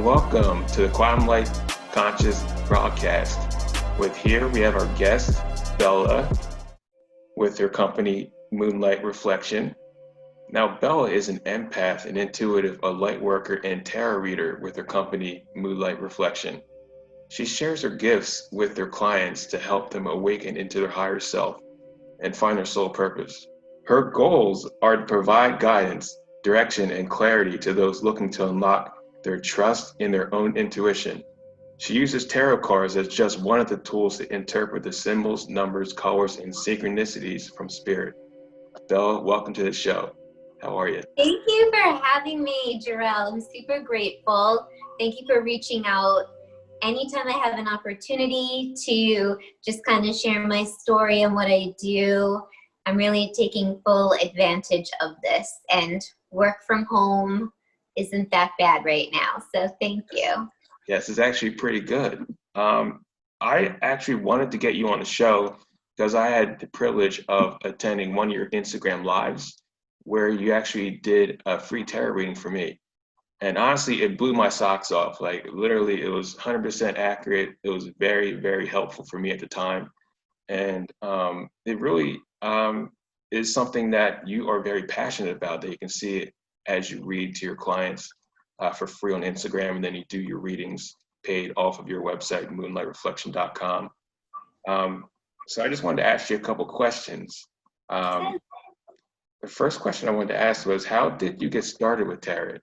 welcome to the Quantum Light Conscious broadcast. Here we have our guest, Bella, with her company, Moonlight Reflection. Now, Bella is an empath, an intuitive, a light worker, and tarot reader with her company, Moonlight Reflection. She shares her gifts with their clients to help them awaken into their higher self and find their soul purpose. Her goals are to provide guidance, direction, and clarity to those looking to unlock their trust in their own intuition. She uses tarot cards as just one of the tools to interpret the symbols, numbers, colors, and synchronicities from spirit. Bella, welcome to the show. How are you? Thank you for having me, Jarrell. I'm super grateful. Thank you for reaching out. Anytime I have an opportunity to just kind of share my story and what I do, I'm really taking full advantage of this. And work from home isn't that bad right now. So thank you. Yes, it's actually pretty good. I actually wanted to get you on the show because I had the privilege of attending one of your Instagram lives where you actually did a free tarot reading for me. And honestly, it blew my socks off. Like literally, it was 100% accurate. It was very, very helpful for me at the time. And it really is something that you are very passionate about, that you can see it as you read to your clients for free on Instagram, and then you do your readings paid off of your website, moonlightreflection.com. So I just wanted to ask you a couple questions. The first question I wanted to ask was, how did you get started with tarot?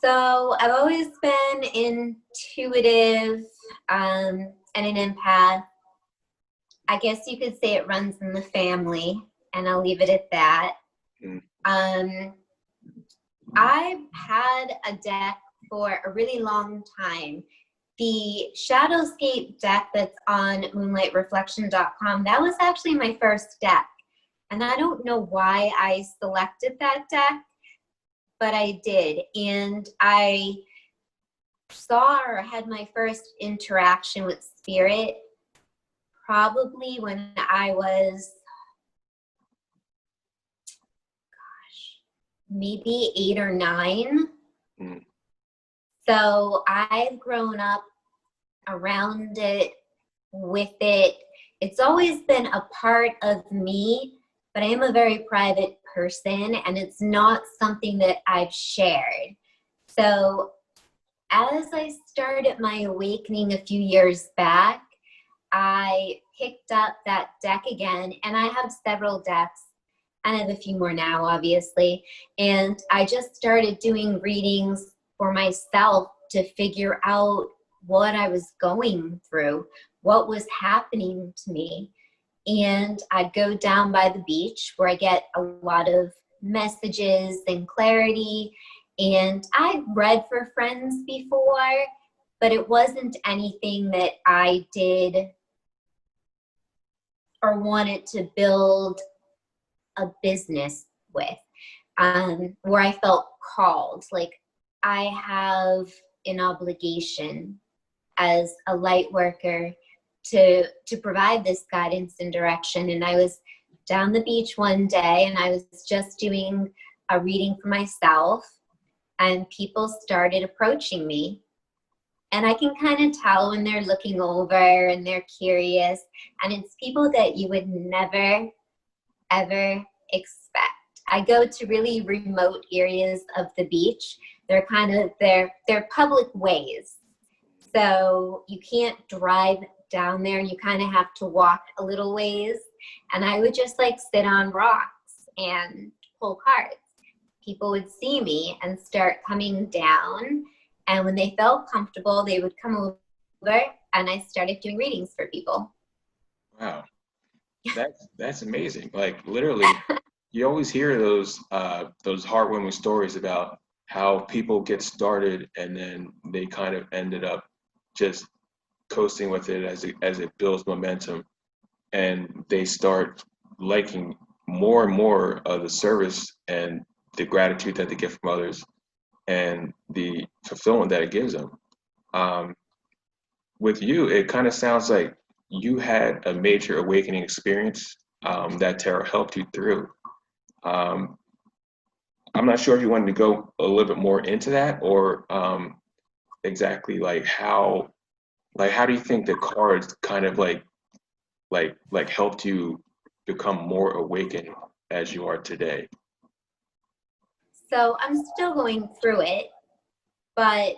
So I've always been intuitive and an empath. I guess you could say it runs in the family, and I'll leave it at that. I've had a deck for a really long time. The Shadowscape deck that's on moonlightreflection.com, that was actually my first deck. And I don't know why I selected that deck, but I did. And I saw or had my first interaction with spirit probably when I was, maybe 8 or 9. So I've grown up around it, with it. It's always been a part of me, but I am a very private person, and it's not something that I've shared. So as I started my awakening a few years back, I picked up that deck again, and I have several decks. I have a few more now, obviously. And I just started doing readings for myself to figure out what I was going through, what was happening to me. And I'd go down by the beach where I get a lot of messages and clarity. And I've read for friends before, but it wasn't anything that I did or wanted to build a business with, where I felt called. Like I have an obligation as a light worker to provide this guidance and direction. And I was down the beach one day, and I was just doing a reading for myself, and people started approaching me. And I can kind of tell when they're looking over and they're curious, and it's people that you would never ever expect. I go to really remote areas of the beach. They're kind of, they're public ways. So you can't drive down there. You kind of have to walk a little ways. And I would just like sit on rocks and pull cards. People would see me and start coming down. And when they felt comfortable, they would come over, and I started doing readings for people. Wow. That's amazing. Like literally, you always hear those heartwarming stories about how people get started and then they kind of ended up just coasting with it as it builds momentum, and they start liking more and more of the service and the gratitude that they get from others and the fulfillment that it gives them. With you, it kind of sounds like you had a major awakening experience that tarot helped you through. I'm not sure if you wanted to go a little bit more into that, or exactly like how do you think the cards kind of like helped you become more awakened as you are today? So I'm still going through it, but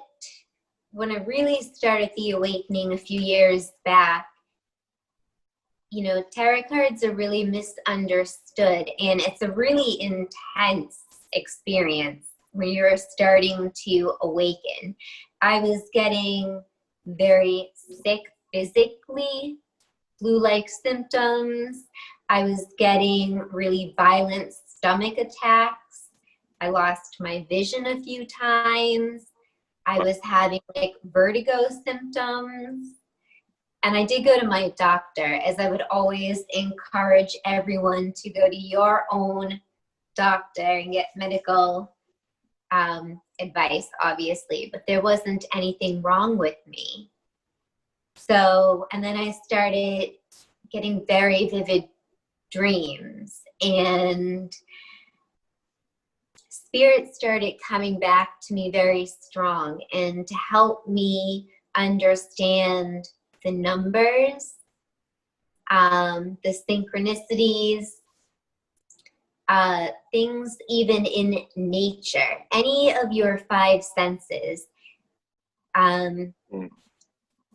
when I really started the awakening a few years back, you know, tarot cards are really misunderstood, and it's a really intense experience when you're starting to awaken. I was getting very sick physically, flu-like symptoms. I was getting really violent stomach attacks. I lost my vision a few times. I was having like vertigo symptoms. And I did go to my doctor, as I would always encourage everyone to go to your own doctor and get medical advice, obviously, but there wasn't anything wrong with me. So, and then I started getting very vivid dreams, and spirit started coming back to me very strong, and to help me understand the numbers, the synchronicities, things even in nature, any of your five senses.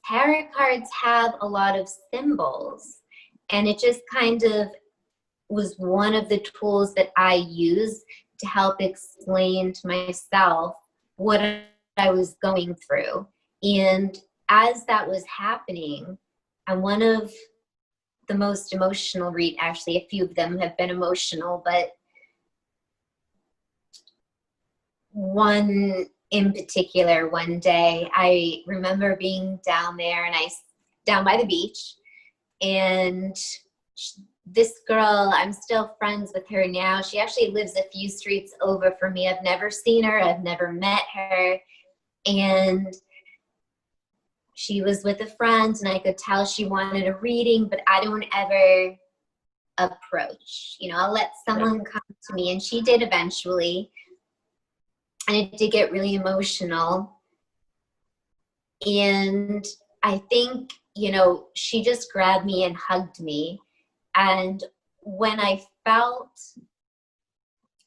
Tarot cards have a lot of symbols, and it just kind of was one of the tools that I used to help explain to myself what I was going through. And as that was happening, and one of the most emotional actually a few of them have been emotional, but one in particular, one day I remember being down there, and down by the beach, and this girl, I'm still friends with her now. She actually lives a few streets over from me. I've never seen her, I've never met her, and she was with a friend, and I could tell she wanted a reading, but I don't ever approach. You know, I'll let someone come to me, and she did eventually. And it did get really emotional. And I think, you know, she just grabbed me and hugged me. And when I felt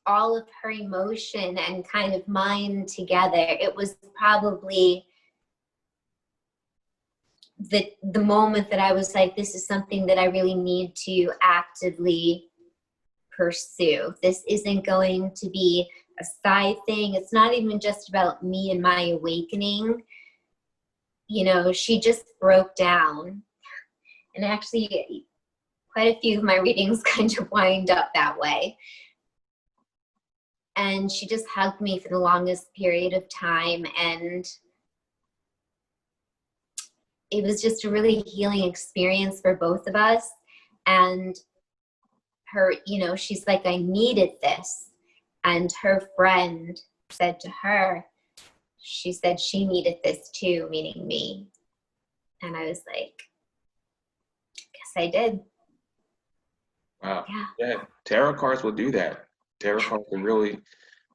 all of her emotion and kind of mine together, it was probably the moment that I was like, this is something that I really need to actively pursue. This isn't going to be a side thing. It's not even just about me and my awakening. You know, she just broke down. And actually, quite a few of my readings kind of wind up that way. And she just hugged me for the longest period of time. And it was just a really healing experience for both of us. And her, you know, she's like, I needed this. And her friend said to her, she said she needed this too, meaning me. And I was like, guess I did. Wow. Yeah. Tarot cards will do that. Tarot cards will really,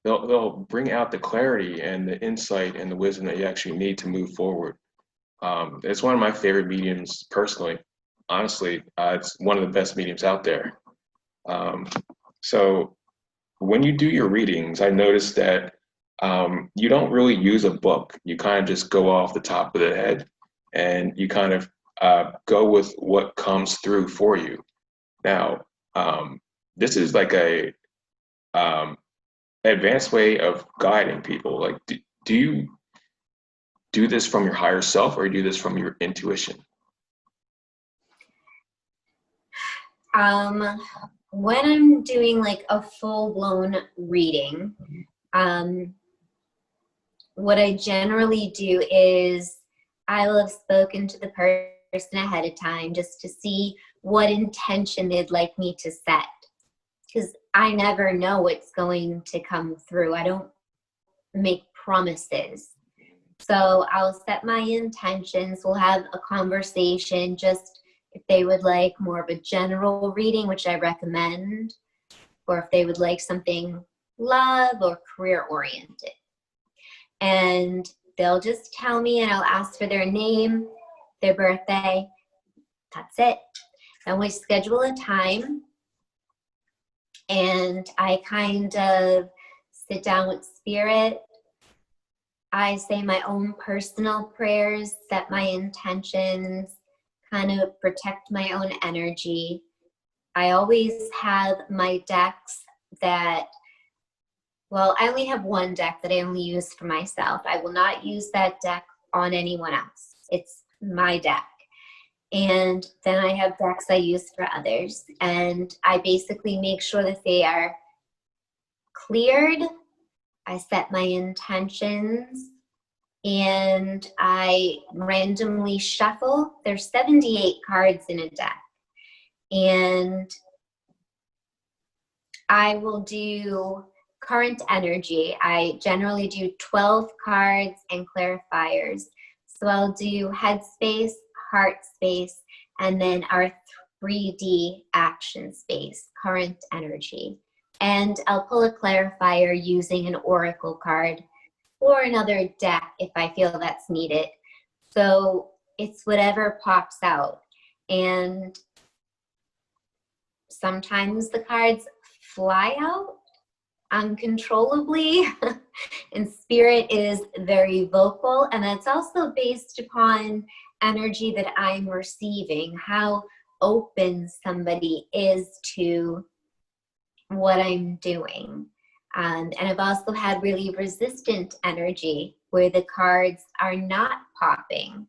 they'll bring out the clarity and the insight and the wisdom that you actually need to move forward. It's one of my favorite mediums personally. Honestly, it's one of the best mediums out there. So when you do your readings, I noticed that you don't really use a book. You kind of just go off the top of the head, and you kind of go with what comes through for you. Now, this is like a advanced way of guiding people. Like, do you do this from your higher self, or do you do this from your intuition? When I'm doing like a full-blown reading, what I generally do is I will have spoken to the person ahead of time just to see what intention they'd like me to set. Because I never know what's going to come through. I don't make promises. So I'll set my intentions. We'll have a conversation, just if they would like more of a general reading, which I recommend, or if they would like something love or career oriented. And they'll just tell me, and I'll ask for their name, their birthday. That's it. And we schedule a time, and I kind of sit down with spirit. I say my own personal prayers, set my intentions, kind of protect my own energy. I always have my decks that, well, I only have one deck that I only use for myself. I will not use that deck on anyone else. It's my deck. And then I have decks I use for others. And I basically make sure that they are cleared. I set my intentions, and I randomly shuffle. There's 78 cards in a deck. And I will do current energy. I generally do 12 cards and clarifiers. So I'll do headspace, heart space, and then our 3D action space, current energy. And I'll pull a clarifier using an oracle card or another deck if I feel that's needed. So it's whatever pops out. And sometimes the cards fly out uncontrollably, and spirit is very vocal, and that's also based upon energy that I'm receiving, how open somebody is to what I'm doing. And I've also had really resistant energy where the cards are not popping.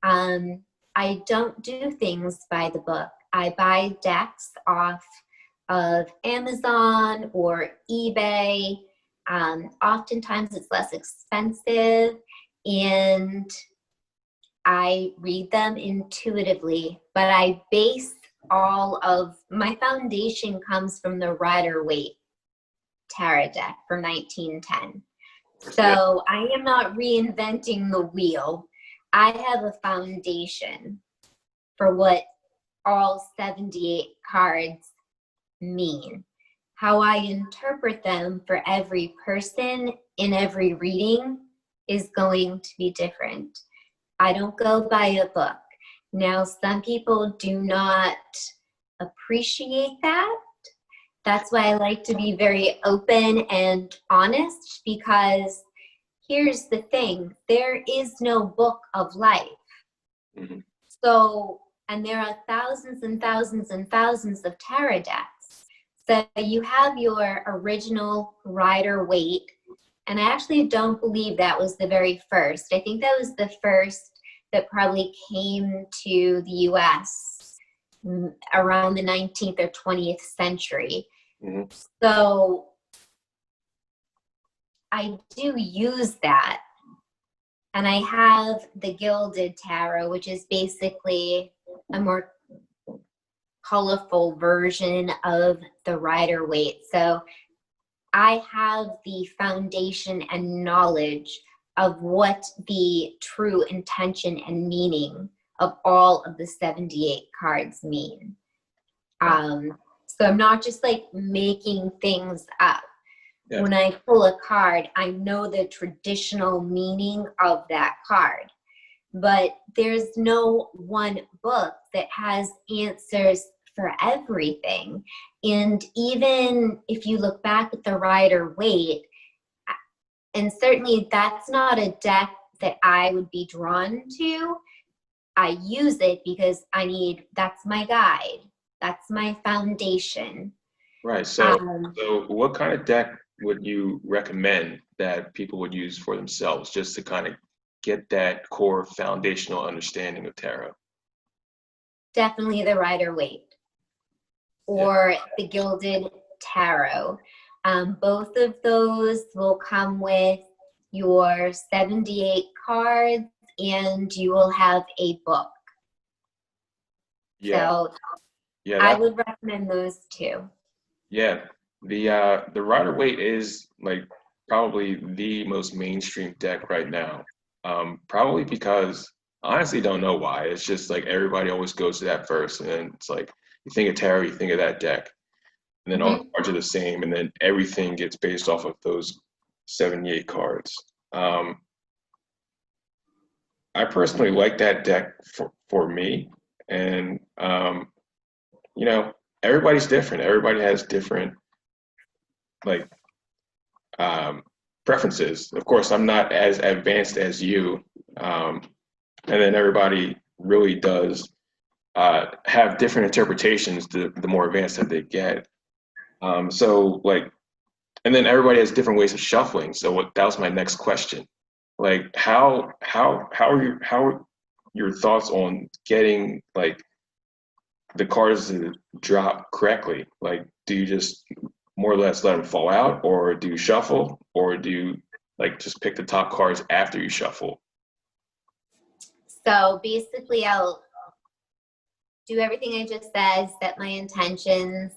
I don't do things by the book. I buy decks off of Amazon or eBay. Oftentimes it's less expensive, and I read them intuitively, but I base all of my foundation comes from the Rider-Waite tarot deck from 1910. So I am not reinventing the wheel. I have a foundation for what all 78 cards mean. How I interpret them for every person in every reading is going to be different. I don't go by a book. Now, some people do not appreciate that. That's why I like to be very open and honest, because here's the thing, there is no book of life. Mm-hmm. So, and there are thousands and thousands and thousands of tarot decks. So you have your original Rider-Waite, and I actually don't believe that was the very first. I think that was the first that probably came to the US around the 19th or 20th century. Mm-hmm. So I do use that. And I have the Gilded Tarot, which is basically a more colorful version of the Rider-Waite. So I have the foundation and knowledge of what the true intention and meaning of all of the 78 cards mean. So I'm not just like making things up. Yeah. When I pull a card, I know the traditional meaning of that card. But there's no one book that has answers for everything. And even if you look back at the Rider-Waite, and certainly that's not a deck that I would be drawn to. I use it because that's my guide. That's my foundation. Right. So what kind of deck would you recommend that people would use for themselves, just to kind of get that core foundational understanding of tarot? Definitely the Rider-Waite or the Gilded Tarot. Both of those will come with your 78 cards, and you will have a book. So I would recommend those two. Yeah, the Rider-Waite is like probably the most mainstream deck right now. Probably because I honestly don't know why. It's just like everybody always goes to that first, and then it's like you think of tarot, you think of that deck. and then all the cards are the same, and then everything gets based off of those 78 cards. I personally like that deck for me, and you know, everybody's different. Everybody has different like preferences. Of course, I'm not as advanced as you, and then everybody really does have different interpretations the more advanced that they get. So like, and then everybody has different ways of shuffling. So that was my next question. Like, how are your thoughts on getting like the cards to drop correctly? Like, do you just more or less let them fall out, or do you shuffle, or do you like just pick the top cards after you shuffle? So basically, I'll do everything I just said, set my intentions.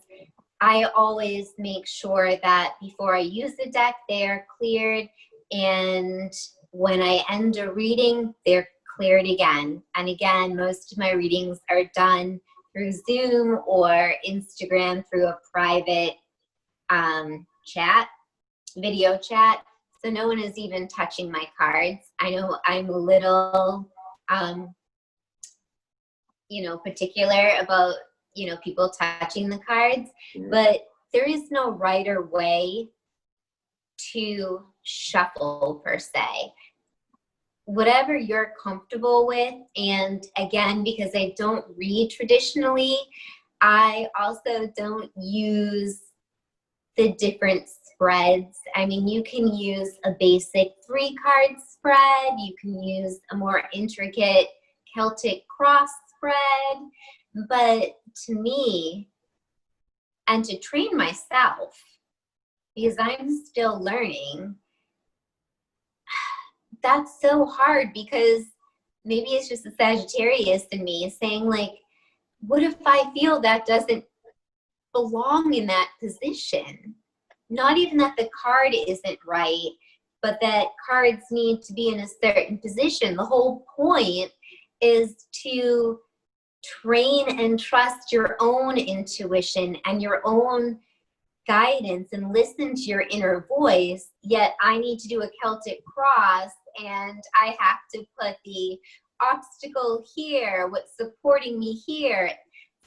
I always make sure that before I use the deck, they're cleared. And when I end a reading, they're cleared again. And again, most of my readings are done through Zoom or Instagram through a private chat, video chat. So no one is even touching my cards. I know I'm a little, particular about, people touching the cards, but there is no right or way to shuffle per se. Whatever you're comfortable with. And again, because I don't read traditionally, I also don't use the different spreads. I mean, you can use a basic 3-card spread. You can use a more intricate Celtic cross spread. But to me, and to train myself, because I'm still learning, that's so hard, because maybe it's just a Sagittarius in me saying like, what if I feel that doesn't belong in that position? Not even that the card isn't right, but that cards need to be in a certain position. The whole point is to train and trust your own intuition and your own guidance and listen to your inner voice. Yet I need to do a Celtic cross, and I have to put the obstacle here, what's supporting me here.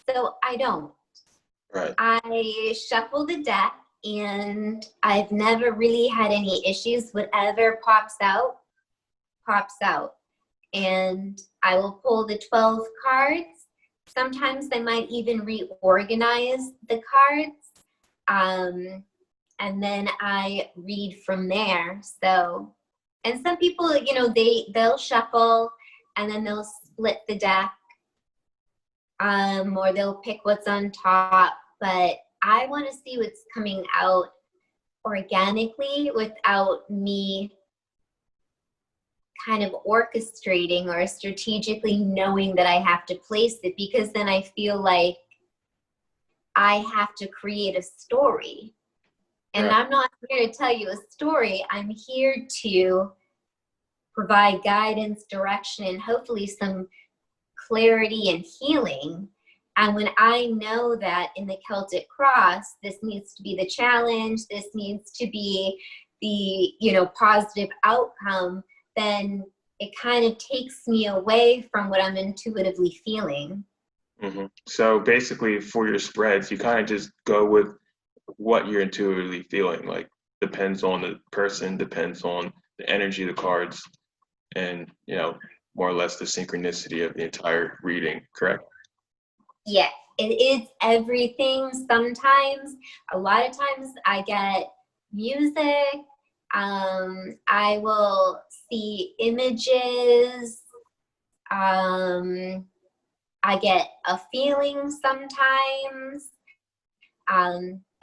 So I don't. Right. I shuffle the deck, and I've never really had any issues. Whatever pops out, pops out. And I will pull the 12 cards. Sometimes I might even reorganize the cards. And then I read from there. So, and some people, they'll shuffle and then they'll split the deck, or they'll pick what's on top. But I want to see what's coming out organically without me kind of orchestrating or strategically knowing that I have to place it, because then I feel like I have to create a story. And Right. I'm not here to tell you a story. I'm here to provide guidance, direction, and hopefully some clarity and healing. And when I know that in the Celtic cross, this needs to be the challenge, this needs to be the, positive outcome, then it kind of takes me away from what I'm intuitively feeling. Mm-hmm. So basically, for your spreads, you kind of just go with what you're intuitively feeling. Like, depends on the person, depends on the energy of the cards, and more or less the synchronicity of the entire reading. Correct? Yeah, it is everything. Sometimes, a lot of times, I get music. I will see images. I get a feeling sometimes,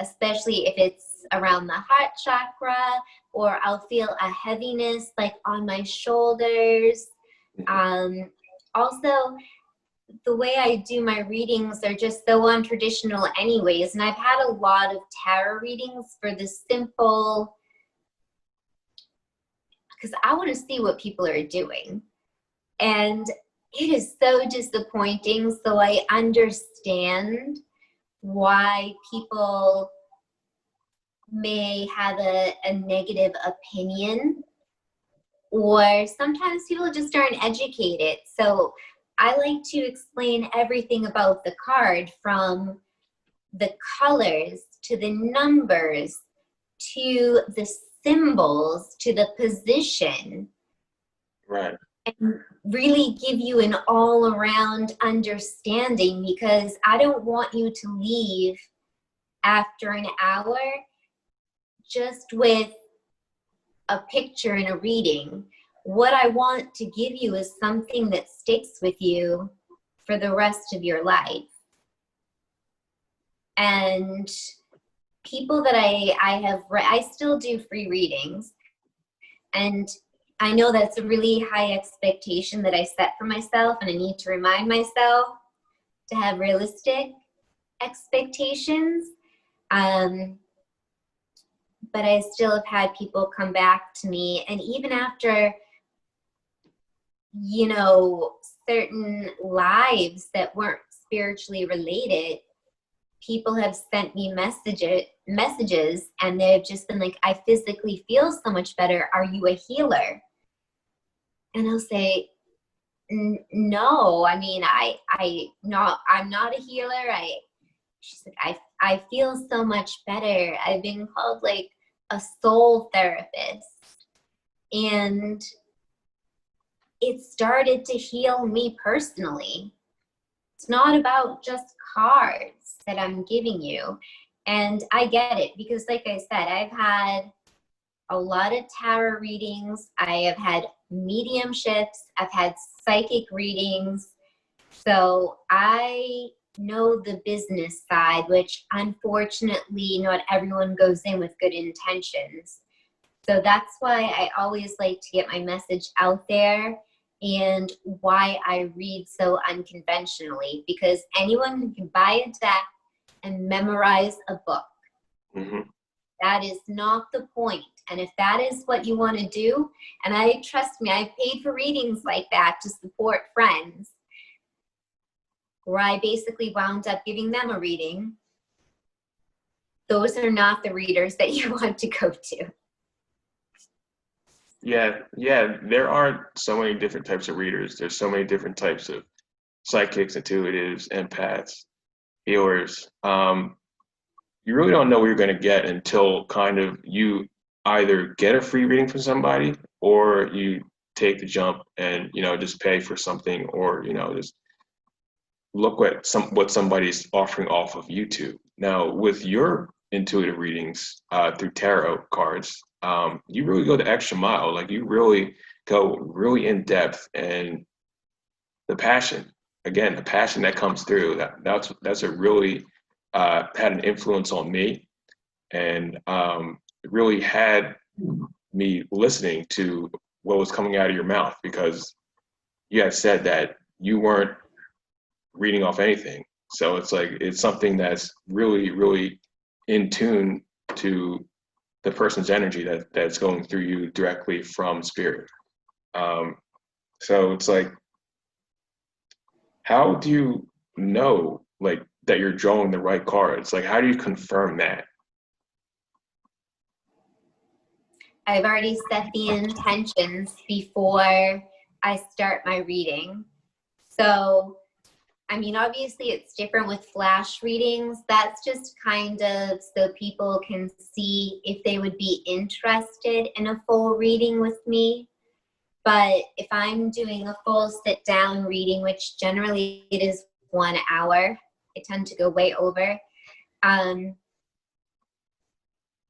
especially if it's around the heart chakra, or I'll feel a heaviness like on my shoulders. Also, the way I do my readings are just so untraditional anyways, and I've had a lot of tarot readings for the simple, because I want to see what people are doing. And it is so disappointing. So I understand why people may have a negative opinion, or sometimes people just aren't educated. So I like to explain everything about the card, from the colors to the numbers to the symbols to the position. Right. And really give you an all-around understanding, because I don't want you to leave after an hour just with a picture and a reading. What I want to give you is something that sticks with you for the rest of your life. And people that I have read, I still do free readings. And I know that's a really high expectation that I set for myself, and I need to remind myself to have realistic expectations. But I still have had people come back to me, and even after, you know, certain lives that weren't spiritually related, people have sent me messages, and they've just been like, I physically feel so much better. Are you a healer? And I'll say, no, I mean, I'm not a healer. She's like, I feel so much better. I've been called like a soul therapist, and it started to heal me personally. It's not about just cards that I'm giving you. And I get it, because like I said, I've had a lot of tarot readings. I have had mediumships. I've had psychic readings. So I know the business side, which unfortunately not everyone goes in with good intentions. So that's why I always like to get my message out there, and why I read so unconventionally, because anyone can buy a deck and memorize a book. Mm-hmm. That is not the point. And if that is what you want to do, and I trust me, I've paid for readings like that to support friends, where I basically wound up giving them a reading. Those are not the readers that you want to go to. Yeah, there are so many different types of readers. There's so many different types of psychics, intuitives, empaths, healers. You really don't know what you're going to get until kind of you either get a free reading from somebody, or you take the jump and, you know, just pay for something, or, you know, just look at what somebody's offering off of YouTube. Now, with your intuitive readings through tarot cards, you really go the extra mile. Like, you really go really in depth, and the passion, again, the passion that comes through, that's a really had an influence on me, and it really had me listening to what was coming out of your mouth, because you had said that you weren't reading off anything. So it's like, it's something that's really, really in tune to the person's energy that's going through you directly from spirit. So it's like, how do you know, like, that you're drawing the right cards? Like, how do you confirm that? I've already set the intentions before I start my reading. So, I mean, obviously it's different with flash readings. That's just kind of so people can see if they would be interested in a full reading with me. But if I'm doing a full sit down reading, which generally it is 1 hour, I tend to go way over.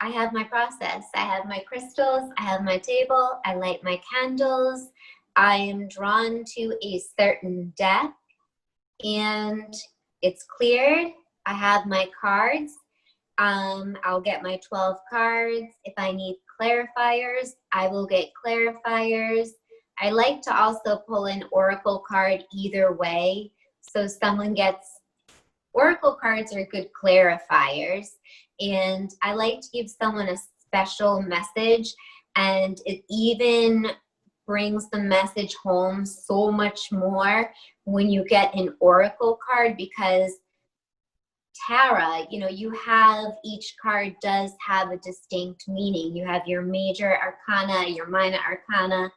I have my process. I have my crystals, I have my table, I light my candles, I am drawn to a certain deck, and it's cleared. I have my cards. I'll get my 12 cards. If I need clarifiers, I will get clarifiers. I like to also pull an oracle card either way. So someone gets, oracle cards are good clarifiers. And I like to give someone a special message, and it even brings the message home so much more when you get an oracle card, because tarot, you know, you have, each card does have a distinct meaning. You have your major arcana, your minor arcana,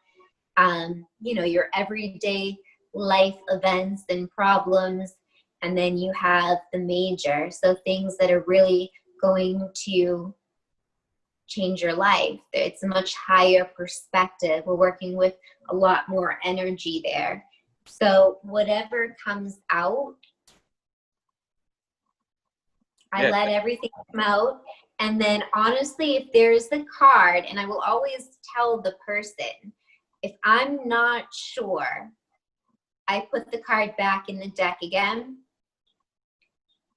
you know, your everyday life events and problems, and then you have the major, so things that are really going to change your life. It's a much higher perspective. We're working with a lot more energy there. So whatever comes out, I let everything come out. And then honestly, if there's a card, and I will always tell the person, if I'm not sure, I put the card back in the deck again,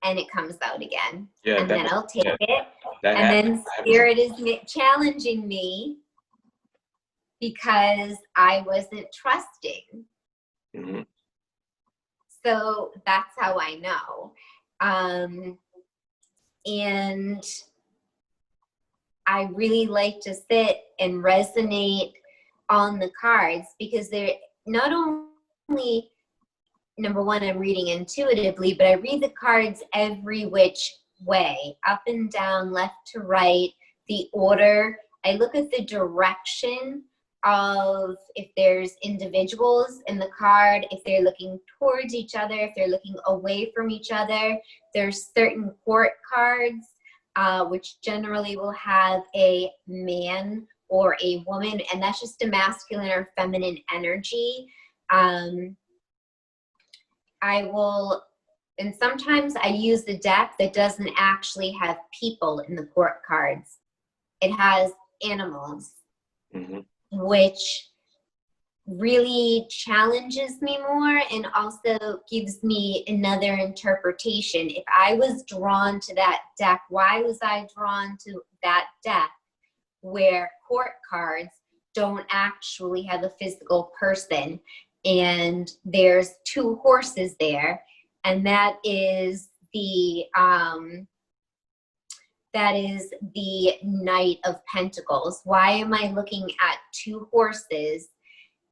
and it comes out again. Yeah, and then I'll take it. That And happens. then Spirit is challenging me because I wasn't trusting. Mm-hmm. So that's how I know. And I really like to sit and resonate on the cards, because they're not only, number one, I'm reading intuitively, but I read the cards every which way, up and down, left to right, the order. I look at the direction of if there's individuals in the card, if they're looking towards each other, if they're looking away from each other. There's certain court cards, which generally will have a man or a woman, and that's just a masculine or feminine energy. I will, and sometimes I use the deck that doesn't actually have people in the court cards. It has animals, Mm-hmm. which really challenges me more and also gives me another interpretation. If I was drawn to that deck, why was I drawn to that deck where court cards don't actually have a physical person, and there's two horses there, and that is the Knight of Pentacles? Why am I looking at two horses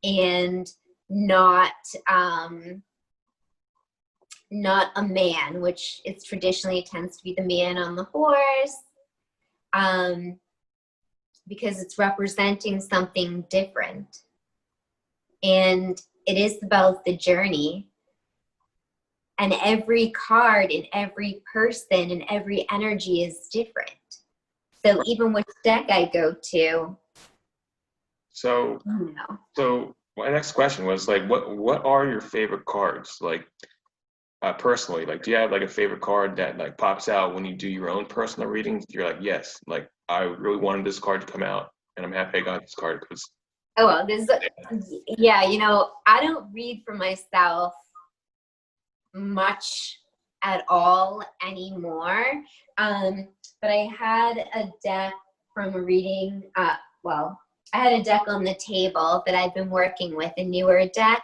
and not a man, which it's traditionally tends to be the man on the horse, because it's representing something different. And it is about the journey. And every card and every person and every energy is different. So even which deck I go to. So, so my next question was like, what are your favorite cards? Like, personally, like, do you have like a favorite card that like pops out when you do your own personal readings? You're like, yes, like I really wanted this card to come out, and I'm happy I got this card because. Oh, well, yeah, you know, I don't read for myself much at all anymore. But I had a deck from a reading, I had a deck on the table that I've been working with, a newer deck.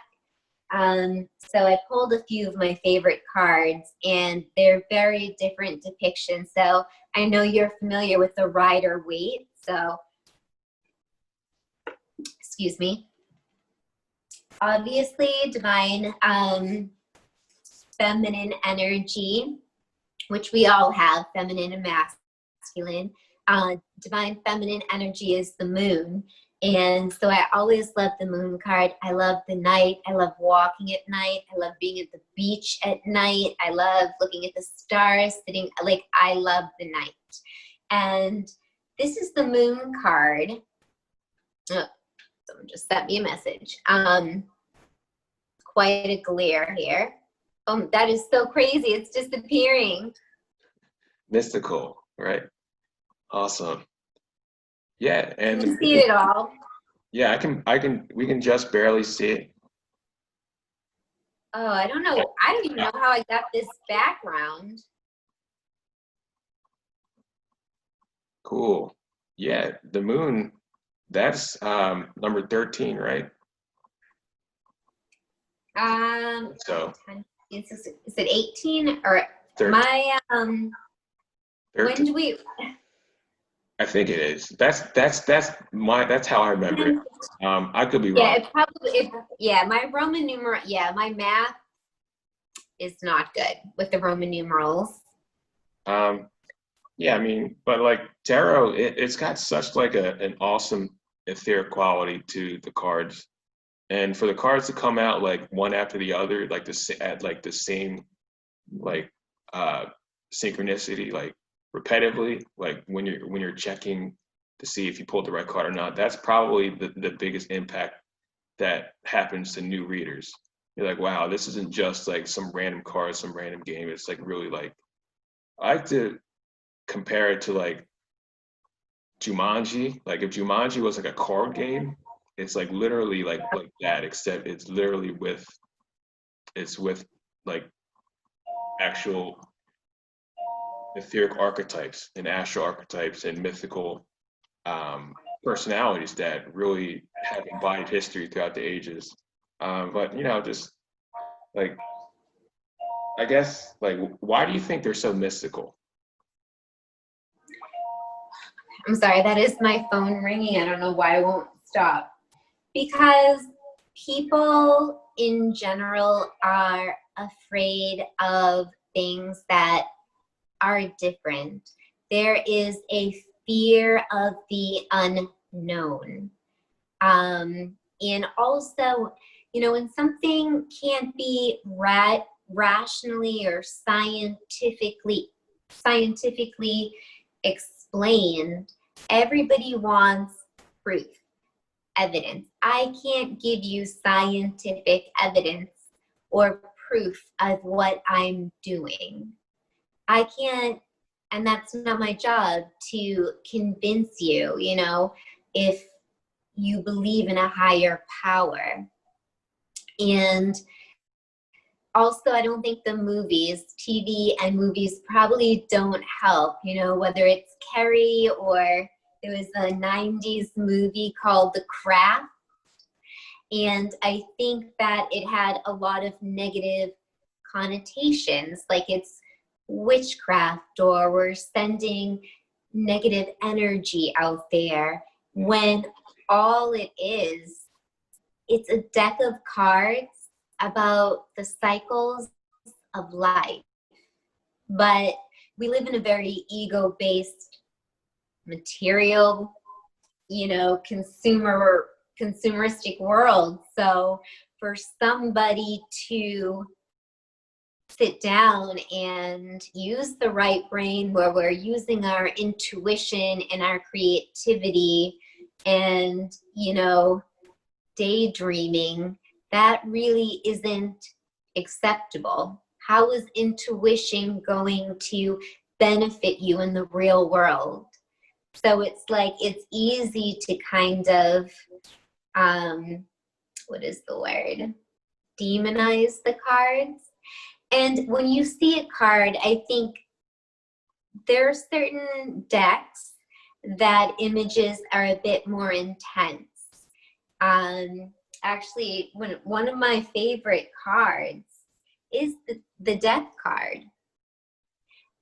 So I pulled a few of my favorite cards, and they're very different depictions. So I know you're familiar with the Rider-Waite. So, excuse me. Obviously, divine feminine energy, which we all have, feminine and masculine. Divine feminine energy is the moon. And so I always love the moon card. I love the night. I love walking at night. I love being at the beach at night. I love looking at the stars, sitting, like, I love the night. And this is the moon card. Oh, someone just sent me a message. Quite a glare here. Oh, that is so crazy. It's disappearing. Mystical, right? Awesome. Yeah, and you see it all. Yeah, we can just barely see it. Oh, I don't know. I don't even know how I got this background. Cool. Yeah, the moon, that's number 13, right? So is it 18 or 13. My 13. when do we? I think it is. That's how I remember it. I could be wrong. Yeah, it probably. My Roman numeral. Yeah, my math is not good with the Roman numerals. Yeah, I mean, but like tarot, it's got such like an awesome etheric quality to the cards, and for the cards to come out like one after the other, like at like the same like uh synchronicity, like repetitively, like when you're checking to see if you pulled the right card or not, that's probably the biggest impact that happens to new readers. You're like, wow, this isn't just like some random card, some random game. It's like really like I like to compare it to like Jumanji. Like if Jumanji was like a card game, it's like literally like that, except it's with like actual etheric archetypes and astral archetypes and mythical personalities that really have embodied history throughout the ages. But you know, just like I guess like why do you think they're so mystical? I'm sorry, that is my phone ringing. I don't know why it won't stop. Because people in general are afraid of things that are different. There is a fear of the unknown. And also, you know, when something can't be rationally or scientifically explained, everybody wants proof, evidence. I can't give you scientific evidence or proof of what I'm doing. I can't, and that's not my job to convince you, you know, if you believe in a higher power. And also, I don't think the movies, TV and movies probably don't help, you know, whether it's Carrie or there was a 90s movie called The Craft. And I think that it had a lot of negative connotations, like it's witchcraft or we're sending negative energy out there, when all it is, it's a deck of cards about the cycles of life. But we live in a very ego-based, material, you know, consumeristic world. So for somebody to sit down and use the right brain, where we're using our intuition and our creativity and, you know, daydreaming, that really isn't acceptable. How is intuition going to benefit you in the real world? So it's like, it's easy to kind of, what is the word? Demonize the cards. And when you see a card, I think there are certain decks that images are a bit more intense. Actually, one of my favorite cards is the death card.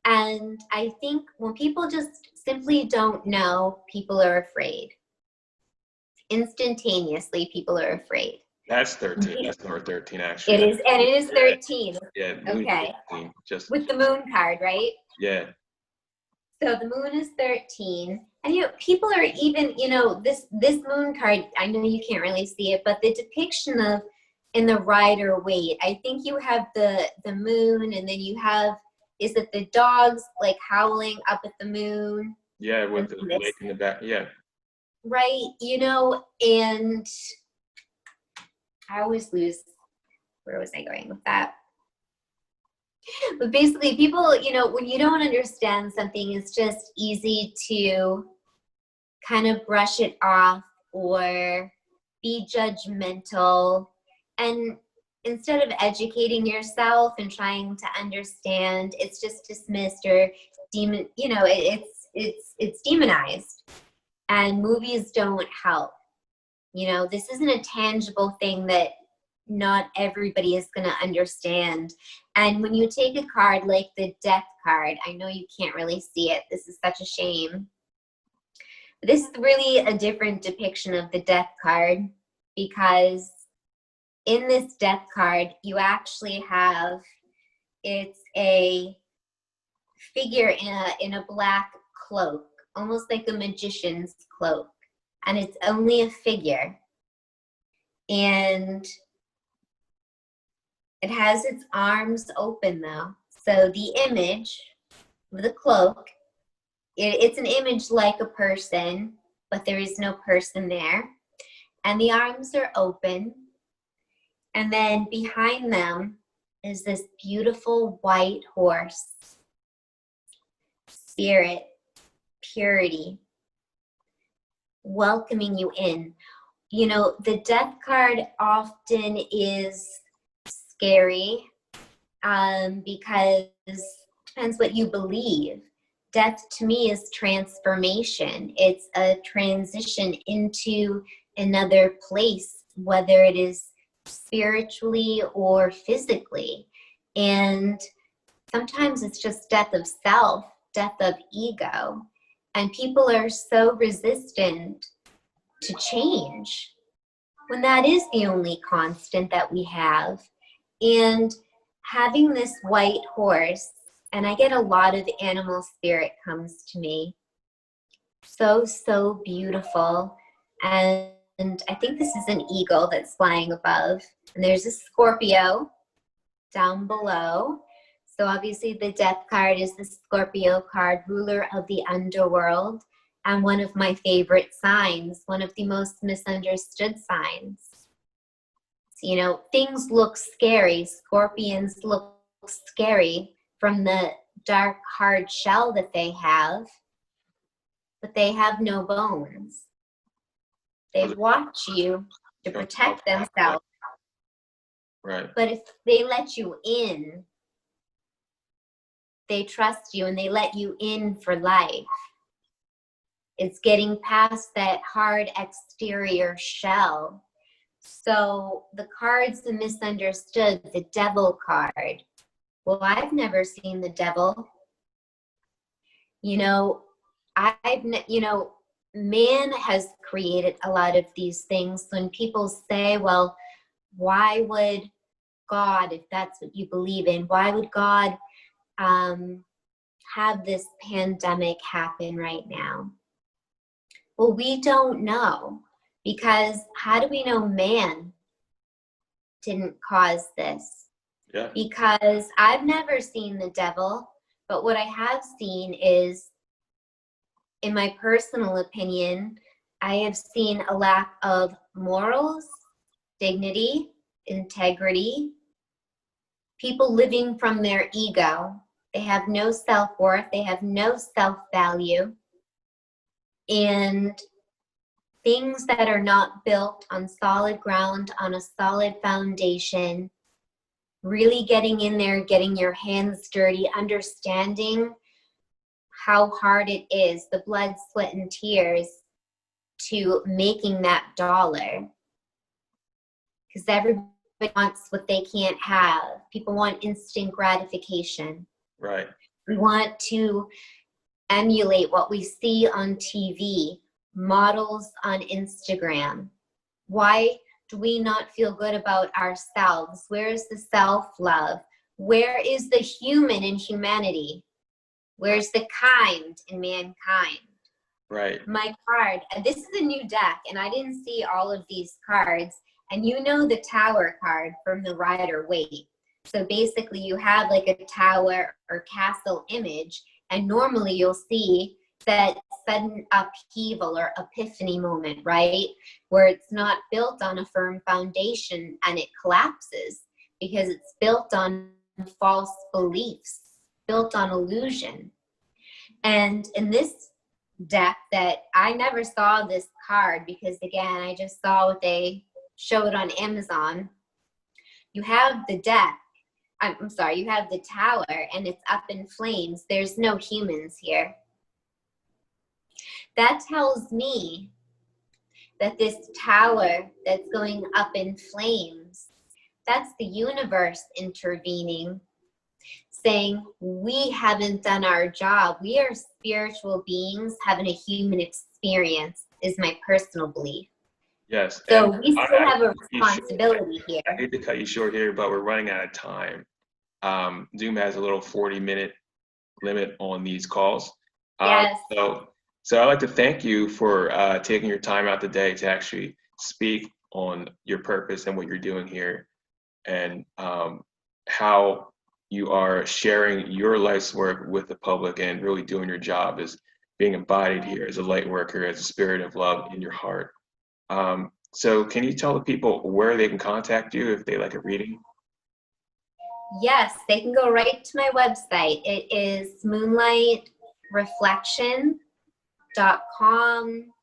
And I think when people just simply don't know, people are afraid. Instantaneously, people are afraid. That's 13. That's number 13, actually. It is, and it is 13. Yeah. Okay. 13, just with the moon card, right? Yeah. So the moon is 13. And you know, people are even, you know, this moon card, I know you can't really see it, but the depiction of in the Rider Waite, I think you have the moon, and then you have, is it the dogs like howling up at the moon? Yeah, with the lake in the back. Yeah. Right, you know, and I always lose, where was I going with that? But basically, people, you know, when you don't understand something, it's just easy to kind of brush it off or be judgmental. And instead of educating yourself and trying to understand, it's just dismissed or demon, you know, it's demonized. And movies don't help. You know, this isn't a tangible thing that not everybody is going to understand. And when you take a card like the death card, I know you can't really see it. This is such a shame. This is really a different depiction of the death card, because in this death card, you actually have, it's a figure in a black cloak, almost like a magician's cloak, and it's only a figure, and it has its arms open though. So the image of the cloak, it's an image like a person, but there is no person there. And the arms are open. And then behind them is this beautiful white horse. Spirit, purity, welcoming you in. You know, the death card often is scary because it depends what you believe. Death to me is transformation. It's a transition into another place, whether it is spiritually or physically. And sometimes it's just death of self, death of ego. And people are so resistant to change when that is the only constant that we have. And having this white horse, and I get a lot of animal spirit comes to me. So, so beautiful. And I think this is an eagle that's flying above. And there's a Scorpio down below. So obviously the death card is the Scorpio card, ruler of the underworld, and one of my favorite signs, one of the most misunderstood signs. So, you know, things look scary. Scorpions look scary from the dark, hard shell that they have, but they have no bones. They watch you to protect themselves. Right. But if they let you in, they trust you and they let you in for life. It's getting past that hard exterior shell. So the cards are misunderstood. The devil card. Well, I've never seen the devil. You know, man has created a lot of these things. When people say, well, why would God, if that's what you believe in, why would God have this pandemic happen right now? Well, we don't know, because how do we know man didn't cause this? Yeah. Because I've never seen the devil, but what I have seen is, in my personal opinion, I have seen a lack of morals, dignity, integrity, people living from their ego. They have no self-worth, they have no self-value, and things that are not built on solid ground, on a solid foundation, really getting in there, getting your hands dirty, understanding how hard it is, the blood, sweat, and tears to making that dollar. Because everybody wants what they can't have. People want instant gratification. Right. We want to emulate what we see on TV, models on Instagram. Why do we not feel good about ourselves? Where is the self-love? Where is the human in humanity? Where's the kind in mankind? Right. My card, this is a new deck, and I didn't see all of these cards. And you know the Tower card from the Rider-Waite. So basically you have like a tower or castle image, and normally you'll see that sudden upheaval or epiphany moment, right? Where it's not built on a firm foundation and it collapses because it's built on false beliefs, built on illusion. And in this deck, that I never saw this card because, again, I just saw what they showed on Amazon. You have the deck, I'm sorry, you have the tower and it's up in flames. There's no humans here. That tells me that this tower that's going up in flames, that's the universe intervening, saying we haven't done our job. We are spiritual beings having a human experience, is my personal belief. Yes. So And we still have a responsibility I here. hate to cut you short here, but we're running out of time. Zoom has a little 40-minute limit on these calls. Yes. So I'd like to thank you for taking your time out today to actually speak on your purpose and what you're doing here, and how you are sharing your life's work with the public and really doing your job as being embodied here as a light worker, as a spirit of love in your heart. So can you tell the people where they can contact you if they like a reading? Yes, they can go right to my website. It is moonlightreflection.com,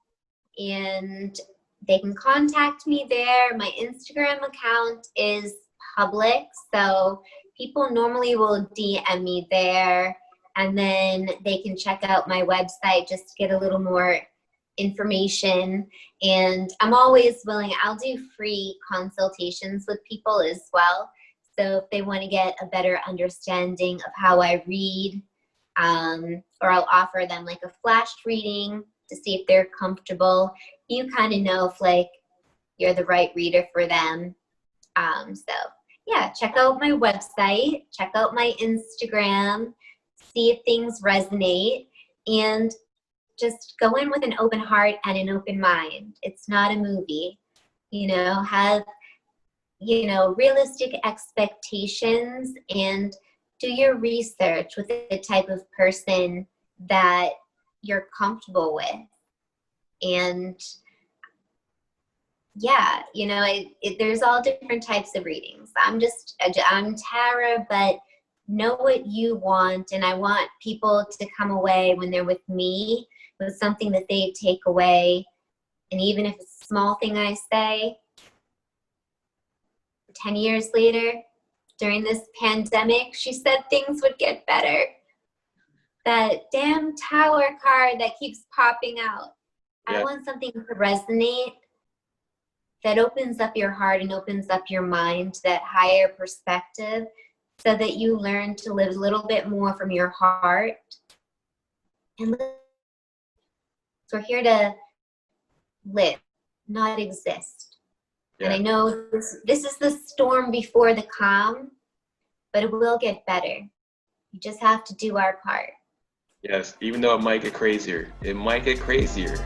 and they can contact me there. My Instagram account is public, so people normally will DM me there, and then they can check out my website just to get a little more information. And I'm always willing, I'll do free consultations with people as well. So if they want to get a better understanding of how I read, or I'll offer them like a flashed reading to see if they're comfortable. You kind of know if like you're the right reader for them. So yeah, check out my website, check out my Instagram, see if things resonate, and just go in with an open heart and an open mind. It's not a movie, have realistic expectations, and do your research with the type of person that you're comfortable with. And yeah, there's all different types of readings. I'm Tara, but know what you want. And I want people to come away when they're with me with something that they take away. And even if it's a small thing I say, 10 years later, during this pandemic, she said things would get better. That damn tower card that keeps popping out. Yeah. I want something to resonate that opens up your heart and opens up your mind to that higher perspective, so that you learn to live a little bit more from your heart. And so we're here to live, not exist. Yeah. And I know this is the storm before the calm, but it will get better. You just have to do our part. Yes, even though it might get crazier.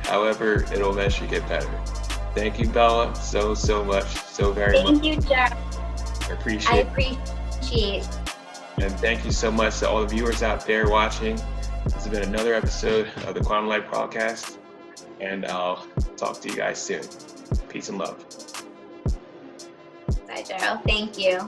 However, it'll eventually get better. Thank you, Bella, so much, so very much. Thank you, Jack. I appreciate it. And thank you so much to all the viewers out there watching. This has been another episode of the Quantum Light Podcast, and I'll talk to you guys soon. Peace and love. Bye, Gerald. Thank you.